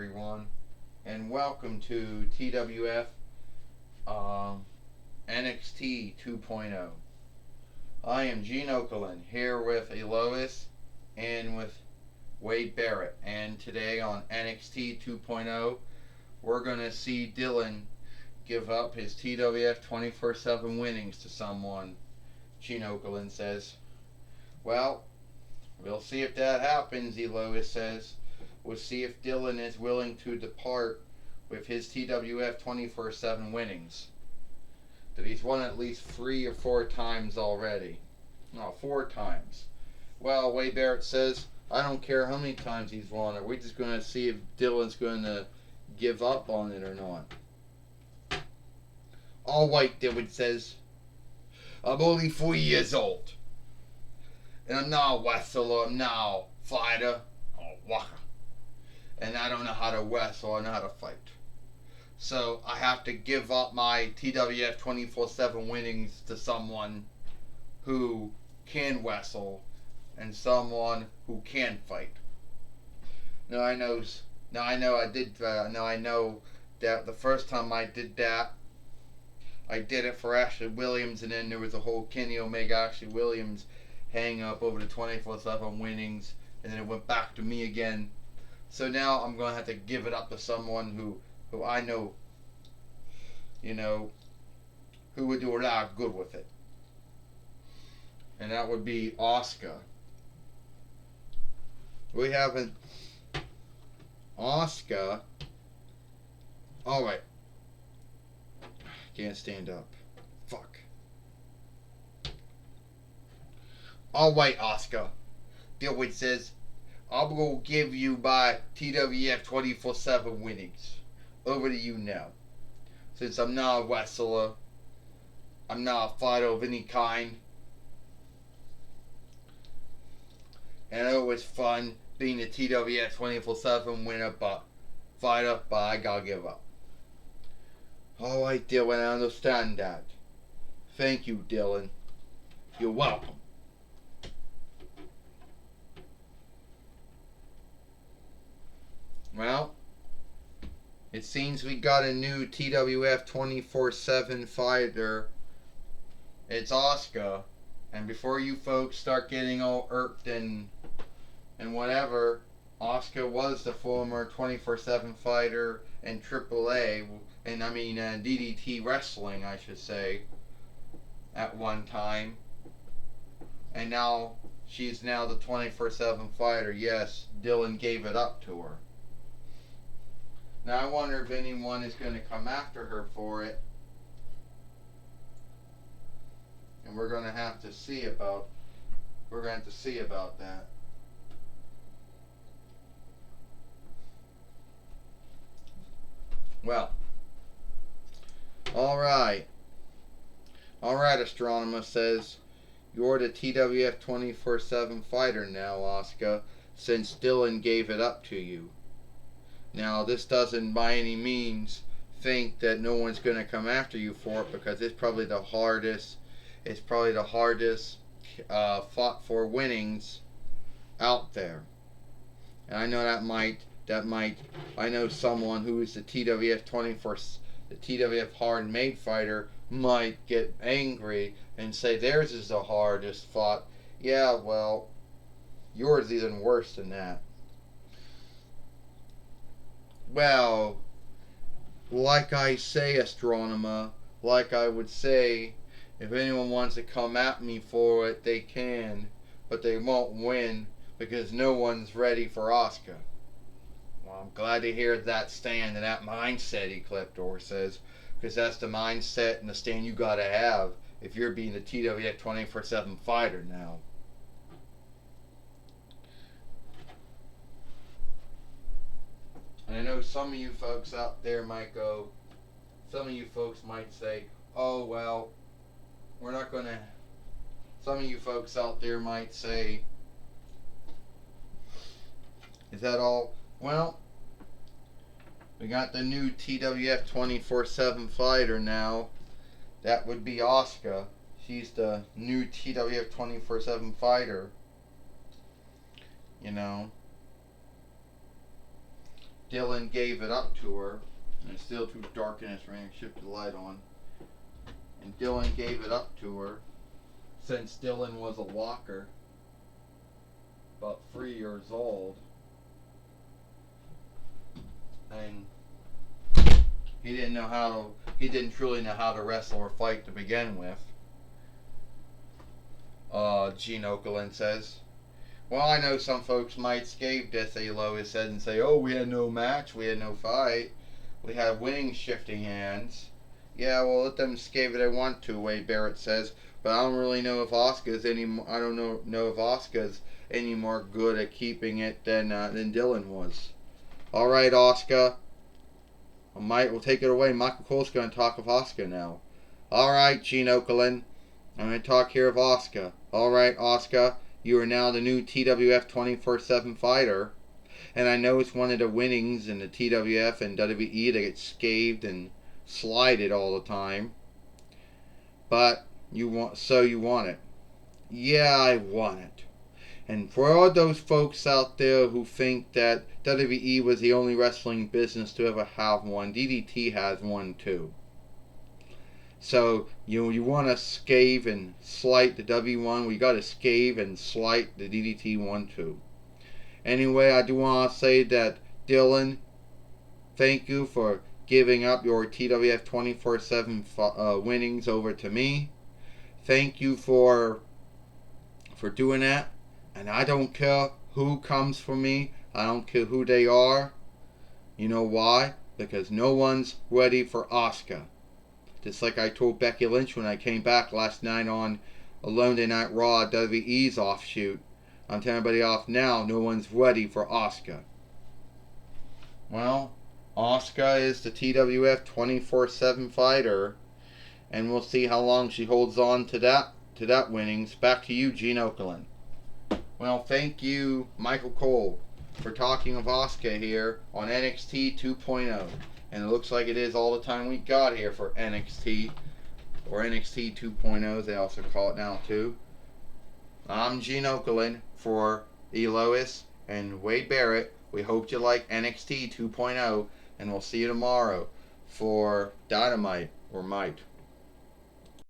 everyone, and welcome to TWF Nxt 2.0. I am Gene Okerlund here with Elois and with Wade Barrett, and today on Nxt 2.0, we're going to see Dylan give up his TWF 24/7 winnings to someone, Gene Okerlund says. Well, we'll see if that happens, Elois says. We'll see if Dylan is willing to depart with his TWF 24/7 winnings that he's won at least 3 or 4 times already. No, 4 times. Well, Wade Barrett says, I don't care how many times he's won it. We're just going to see if Dylan's going to give up on it or not. All right, Dylan says, I'm only 4 years old. And I'm not a wrestler, I'm not a fighter, I'm a walker. And I don't know how to wrestle, I know how to fight. So I have to give up my TWF 24/7 winnings to someone who can wrestle and someone who can fight. Now I know that the first time I did that, I did it for Ashley Williams, and then there was a whole Kenny Omega Ashley Williams hang up over the 24/7 winnings, and then it went back to me again. So now I'm going to have to give it up to someone who I know, who would do a lot of good with it. And that would be Asuka. We haven't... Asuka... Alright. Can't stand up. Fuck. Alright, Asuka. Dylan says, I'm going to give you my TWF 24/7 winnings. Over to you now. Since I'm not a wrestler, I'm not a fighter of any kind, and I know it's fun being a TWF 24/7 fighter, but I gotta give up. Alright, Dylan, I understand that. Thank you, Dylan. You're welcome. Well, it seems we got a new TWF 24/7 fighter. It's Asuka. And before you folks start getting all irked and whatever, Asuka was the former 24/7 fighter in AAA, DDT wrestling, I should say, at one time. And now she's now the 24/7 fighter. Yes, Dylan gave it up to her. Now I wonder if anyone is going to come after her for it. And we're going to have to see about that. Well, alright, Astronomer says, you're the TWF 24/7 fighter now, Asuka, since Dylan gave it up to you. Now, this doesn't by any means think that no one's going to come after you for it, because it's probably the hardest fought for winnings out there. And I know I know someone who is the TWF hard made fighter might get angry and say theirs is the hardest fought. Yeah, well, yours is even worse than that. Well, like I say, Astronomer, like I would say, if anyone wants to come at me for it, they can, but they won't win because no one's ready for Asuka. Well, I'm glad to hear that stand and that mindset, Ecliptor says, because that's the mindset and the stand you gotta have if you're being the TWF 24/7 fighter now. And I know some of you folks out there might say, oh, well, some of you folks out there might say, is that all? Well, we got the new TWF 24/7 fighter now. That would be Asuka. She's the new TWF 24/7 fighter. Dylan gave it up to her. And it's still too dark in this room. Shift the light on. And Dylan gave it up to her since Dylan was a walker, about 3 years old. And he didn't truly know how to wrestle or fight to begin with. Gene Okerlund says. Well, I know some folks might scape this, Lois said, and say, oh, we had no match, we had no fight, we had winning shifting hands. Yeah, well, let them scape if they want to, Wade Barrett says, but I don't really know if Asuka's any more good at keeping it than Dylan was. All right, Asuka. We'll take it away. Michael Cole's going to talk of Asuka now. All right, Gene Okerlund. I'm going to talk here of Asuka. All right, Asuka. You are now the new TWF 24/7 fighter. And I know it's one of the winnings in the TWF and WWE that gets scathed and slighted all the time. But you want it. Yeah, I want it. And for all those folks out there who think that WWE was the only wrestling business to ever have one, DDT has one too. So you want to scathe and slight the W1, we got to scathe and slight the DDT one too. Anyway, I do want to say that Dylan, thank you for giving up your TWF 24/7 winnings over to me. Thank you for doing that. And I don't care who comes for me. I don't care who they are. You know why? Because no one's ready for Asuka. Just like I told Becky Lynch when I came back last night on a Monday Night Raw WWE's offshoot. I'm telling everybody off now, no one's ready for Asuka. Well, Asuka is the TWF 24/7 fighter, and we'll see how long she holds on to that winnings. Back to you, Gene Okerlund. Well, thank you, Michael Cole, for talking of Asuka here on NXT 2.0. And it looks like it is all the time we got here for NXT, or NXT 2.0 as they also call it now too. I'm Gene Okerlund for Lois and Wade Barrett. We hope you like NXT 2.0, and we'll see you tomorrow for Dynamite or Might.